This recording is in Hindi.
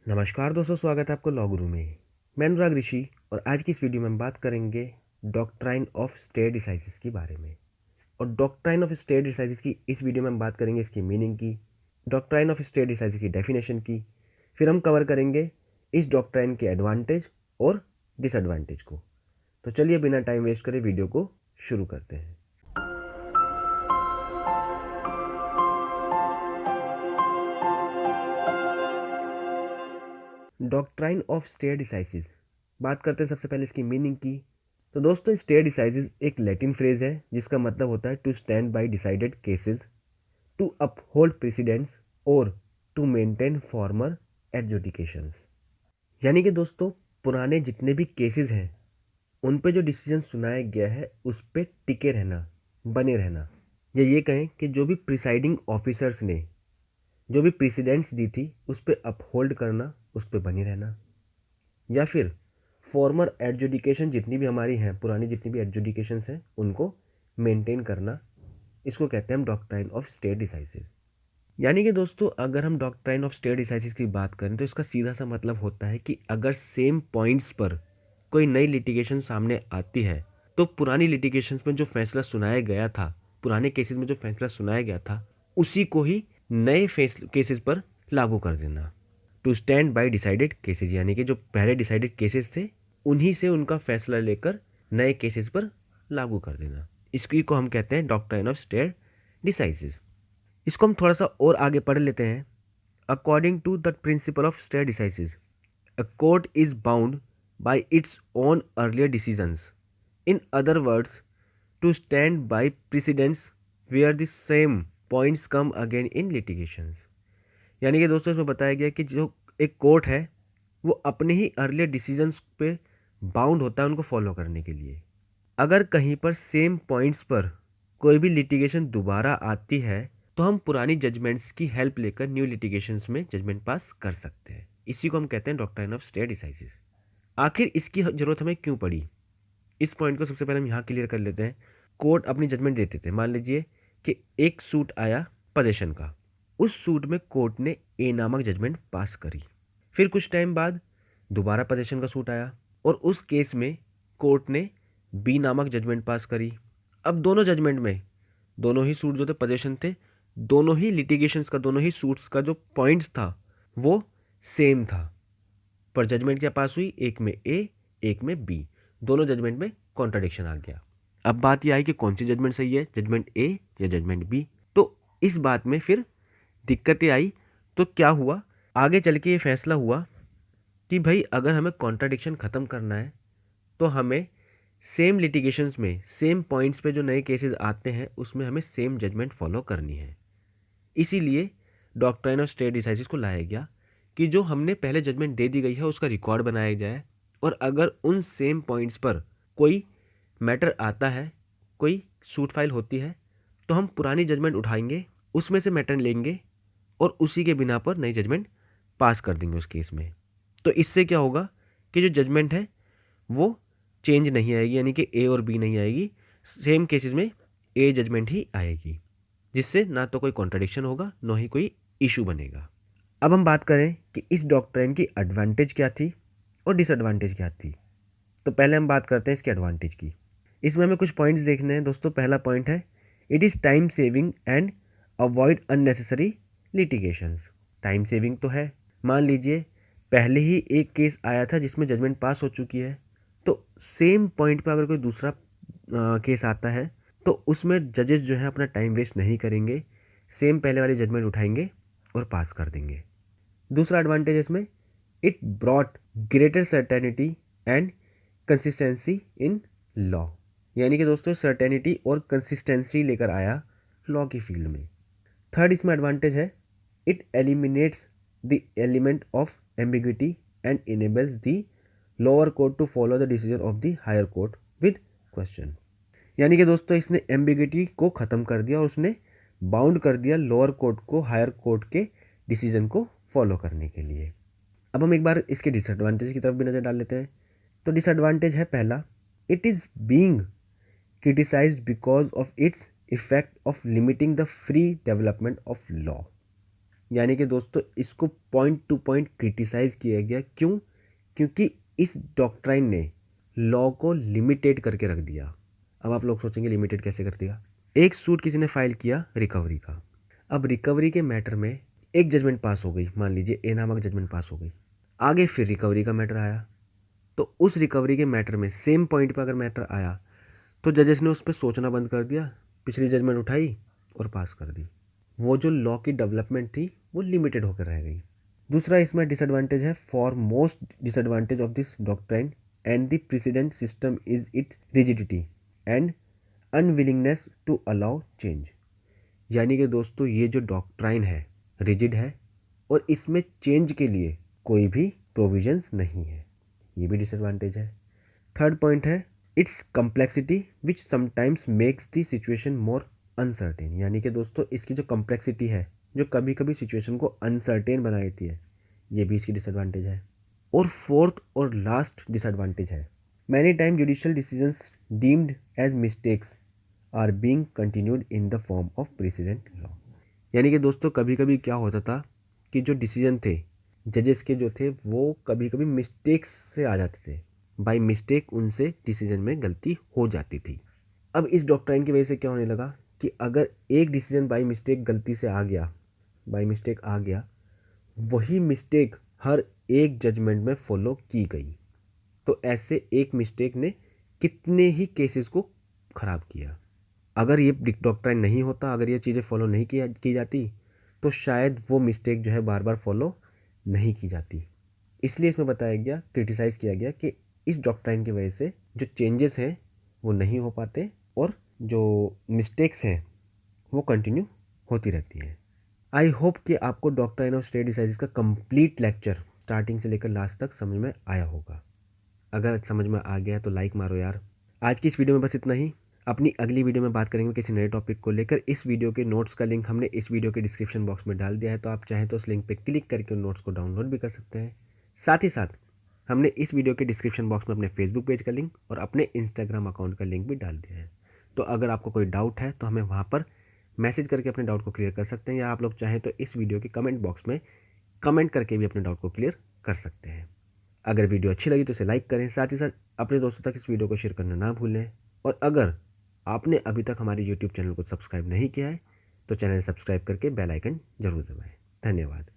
नमस्कार दोस्तों, स्वागत है आपको लॉ गुरु में। मैं अनुराग ऋषि और आज की इस वीडियो में हम बात करेंगे डॉक्ट्राइन ऑफ स्टेट डिसाइसिस के बारे में। और डॉक्ट्राइन ऑफ स्टेट डिसाइसिस की इस वीडियो में हम बात करेंगे इसकी मीनिंग की, डॉक्ट्राइन ऑफ स्टेट डिसाइसिस की डेफिनेशन की। फिर हम कवर करेंगे इस डॉक्ट्राइन के एडवांटेज और डिसएडवांटेज को। तो चलिए बिना टाइम वेस्ट करे वीडियो को शुरू करते हैं। डॉक्ट्राइन ऑफ स्टेट डिसाइसिस, बात करते हैं सबसे पहले इसकी मीनिंग की। तो दोस्तों, स्टेट डिसाइसिस एक लैटिन फ्रेज है जिसका मतलब होता है to stand by decided cases, to uphold precedents और टू मेंटेन फॉर्मर एडजुडिकेशंस। यानी कि दोस्तों, पुराने जितने भी केसेस हैं उन पे जो डिसीजन सुनाया गया है उस पे टिके रहना, बने रहना, या ये कहें कि जो भी प्रिसाइडिंग ऑफिसर्स ने जो भी प्रेसिडेंट्स दी थी उस पे अपहोल्ड करना, उस पे बने रहना। या फिर फॉर्मर एडजुडिकेशन जितनी भी हमारी हैं, पुरानी जितनी भी एडजुडिकेशंस हैं उनको मेंटेन करना, इसको कहते हैं हम डॉक्ट्राइन ऑफ स्टेट डिसाइसिस। यानी कि दोस्तों, अगर हम डॉक्ट्राइन ऑफ स्टेट डिसाइसिस की बात करें तो इसका सीधा सा मतलब होता है कि अगर सेम पॉइंट्स पर कोई नई लिटिगेशन सामने आती है तो पुरानी लिटिगेशंस में जो फैसला सुनाया गया था, पुराने केसेस में जो फैसला सुनाया गया था, उसी को ही नए केसेस पर लागू कर देना। To stand by decided cases, यानी कि जो पहले डिसाइडेड केसेस थे उन्हीं से उनका फैसला लेकर नए केसेस पर लागू कर देना, इसकी को हम कहते हैं डॉक्ट्राइन ऑफ स्टेट डिसाइसिस। इसको हम थोड़ा सा और आगे पढ़ लेते हैं। According to the principle of stare decisis, a court is bound by its own earlier decisions. In other words, to stand by precedents where the same points come again in litigations. यानी कि दोस्तों, इसमें बताया गया कि जो एक कोर्ट है वो अपने ही अर्लियर डिसीजंस पे बाउंड होता है उनको फॉलो करने के लिए। अगर कहीं पर सेम पॉइंट्स पर कोई भी लिटिगेशन दोबारा आती है तो हम पुरानी जजमेंट्स की हेल्प लेकर न्यू लिटिगेशंस में जजमेंट पास कर सकते हैं। इसी को हम कहते हैं डॉक्ट्राइन ऑफ स्टेट डिसाइसिस। आखिर इसकी जरूरत हमें क्यों पड़ी, इस पॉइंट को सबसे पहले हम यहाँ क्लियर कर लेते हैं। कोर्ट अपनी जजमेंट देते थे, मान लीजिए कि एक सूट आया पोजेशन का, उस सूट में कोर्ट ने ए नामक जजमेंट पास करी। फिर कुछ टाइम बाद दोबारा पोजेशन का सूट आया और उस केस में कोर्ट ने बी नामक जजमेंट पास करी। अब दोनों जजमेंट में दोनों ही सूट जो थे पोजेशन थे, दोनों ही लिटिगेशंस का, दोनों ही सूट्स का जो पॉइंट्स था वो सेम था, पर जजमेंट क्या पास हुई, एक में ए एक में बी, दोनों जजमेंट में कॉन्ट्राडिक्शन आ गया। अब बात यह आई कि कौन सी जजमेंट सही है, जजमेंट ए या जजमेंट बी। तो इस बात में फिर दिक्कतें आई। तो क्या हुआ, आगे चल के ये फैसला हुआ कि भाई अगर हमें कॉन्ट्राडिक्शन ख़त्म करना है तो हमें सेम लिटिगेशंस में सेम पॉइंट्स पे जो नए केसेस आते हैं उसमें हमें सेम जजमेंट फॉलो करनी है। इसीलिए डॉक्ट्राइन ऑफ स्टेट डिसाइसिस को लाया गया कि जो हमने पहले जजमेंट दे दी गई है उसका रिकॉर्ड बनाया जाए, और अगर उन सेम पॉइंट्स पर कोई मैटर आता है, कोई सूट फाइल होती है, तो हम पुरानी जजमेंट उठाएंगे, उसमें से मैटर लेंगे और उसी के बिना पर नई जजमेंट पास कर देंगे उस केस में। तो इससे क्या होगा कि जो जजमेंट है वो चेंज नहीं आएगी, यानी कि ए और बी नहीं आएगी, सेम केसेस में ए जजमेंट ही आएगी, जिससे ना तो कोई कॉन्ट्रडिक्शन होगा ना ही कोई इशू बनेगा। अब हम बात करें कि इस डॉक्ट्राइन की एडवांटेज क्या थी और डिसएडवांटेज क्या थी। तो पहले हम बात करते हैं इसके एडवांटेज की। इसमें हमें कुछ पॉइंट्स देखने हैं दोस्तों। पहला पॉइंट है, it is time saving and avoid unnecessary litigations. Time saving तो है, मान लीजिए पहले ही एक केस आया था जिसमें जजमेंट पास हो चुकी है, तो सेम पॉइंट पर अगर कोई दूसरा केस आता है तो उसमें जजेस जो है अपना टाइम वेस्ट नहीं करेंगे, सेम पहले वाली जजमेंट उठाएंगे और पास कर देंगे। दूसरा एडवांटेज इसमें, it brought greater certainty and consistency in law. यानी कि दोस्तों सर्टेनिटी और कंसिस्टेंसी लेकर आया लॉ की फील्ड में। थर्ड इसमें एडवांटेज है, it eliminates the element of ambiguity and enables the lower court to follow the decision of the higher court with question. यानी कि दोस्तों इसने एम्बिग्विटी को ख़त्म कर दिया और उसने बाउंड कर दिया लोअर कोर्ट को हायर कोर्ट के डिसीजन को फॉलो करने के लिए। अब हम एक बार इसके डिसएडवांटेज की तरफ भी नज़र डाल लेते हैं। तो डिसएडवांटेज है पहला, it is being criticised because of its effect of limiting the free development of law. यानी कि दोस्तों इसको पॉइंट टू पॉइंट क्रिटिसाइज किया गया। क्यों? क्योंकि इस डॉक्ट्राइन ने लॉ को लिमिटेड करके रख दिया। अब आप लोग सोचेंगे लिमिटेड कैसे कर दिया। एक सूट किसी ने फाइल किया रिकवरी का। अब रिकवरी के मैटर में एक जजमेंट पास हो गई, मान लीजिए ए नामक जजमेंट पास हो गई। आगे फिर रिकवरी का मैटर आया, तो उस रिकवरी के मैटर में सेम पॉइंट पर अगर मैटर आया तो जजेस ने उस पर सोचना बंद कर दिया, पिछली जजमेंट उठाई और पास कर दी। वो जो लॉ की डेवलपमेंट थी वो लिमिटेड होकर रह गई। दूसरा इसमें डिसएडवांटेज है, for most disadvantage of this doctrine and the precedent system is its rigidity and unwillingness to allow change. यानी कि दोस्तों ये जो डॉक्ट्राइन है रिजिड है और इसमें चेंज के लिए कोई भी प्रोविजंस नहीं है, ये भी डिसएडवांटेज है। थर्ड पॉइंट है it's complexity which sometimes makes the situation more uncertain. यानी कि दोस्तों इसकी जो कम्प्लेक्सिटी है जो कभी कभी सिचुएशन को अनसर्टेन बना देती है, ये भी इसकी डिसएडवांटेज है। और फोर्थ और लास्ट डिसएडवांटेज है, many time judicial decisions deemed as mistakes are being continued in the form of precedent law. यानी कि दोस्तों कभी कभी क्या होता था कि जो डिसीजन थे जजेस के जो थे वो कभी कभी मिस्टेक्स से आ जाते थे, बाय मिस्टेक उनसे डिसीजन में गलती हो जाती थी। अब इस डॉक्ट्राइन की वजह से क्या होने लगा कि अगर एक डिसीजन बाय मिस्टेक गलती से आ गया, बाय मिस्टेक आ गया, वही मिस्टेक हर एक जजमेंट में फॉलो की गई, तो ऐसे एक मिस्टेक ने कितने ही केसेस को ख़राब किया। अगर ये डॉक्ट्राइन नहीं होता, अगर ये चीज़ें फॉलो नहीं की जाती तो शायद वो मिस्टेक जो है बार बार फॉलो नहीं की जाती। इसलिए इसमें बताया गया, क्रिटिसाइज़ किया गया कि इस डॉक्ट्राइन की वजह से जो चेंजेस हैं वो नहीं हो पाते और जो मिस्टेक्स हैं वो कंटिन्यू होती रहती हैं। आई होप कि आपको डॉक्ट्राइन ऑफ स्टेट डिसाइसिस का कंप्लीट लेक्चर स्टार्टिंग से लेकर लास्ट तक समझ में आया होगा। अगर समझ में आ गया तो लाइक मारो यार। आज की इस वीडियो में बस इतना ही। अपनी अगली वीडियो में बात करेंगे किसी नए टॉपिक को लेकर। इस वीडियो के नोट्स का लिंक हमने इस वीडियो के डिस्क्रिप्शन बॉक्स में डाल दिया है, तो आप चाहें तो उस लिंक पर क्लिक करके उन नोट्स को डाउनलोड भी कर सकते हैं। साथ ही साथ हमने इस वीडियो के डिस्क्रिप्शन बॉक्स में अपने फेसबुक पेज का लिंक और अपने इंस्टाग्राम अकाउंट का लिंक भी डाल दिया है, तो अगर आपको कोई डाउट है तो हमें वहाँ पर मैसेज करके अपने डाउट को क्लियर कर सकते हैं, या आप लोग चाहें तो इस वीडियो के कमेंट बॉक्स में कमेंट करके भी अपने डाउट को क्लियर कर सकते हैं। अगर वीडियो अच्छी लगी तो इसे लाइक करें, साथ ही साथ अपने दोस्तों तक इस वीडियो को शेयर करना ना भूलें। और अगर आपने अभी तक हमारे यूट्यूब चैनल को सब्सक्राइब नहीं किया है तो चैनल सब्सक्राइब करके बेल आइकन जरूर दबाएं। धन्यवाद।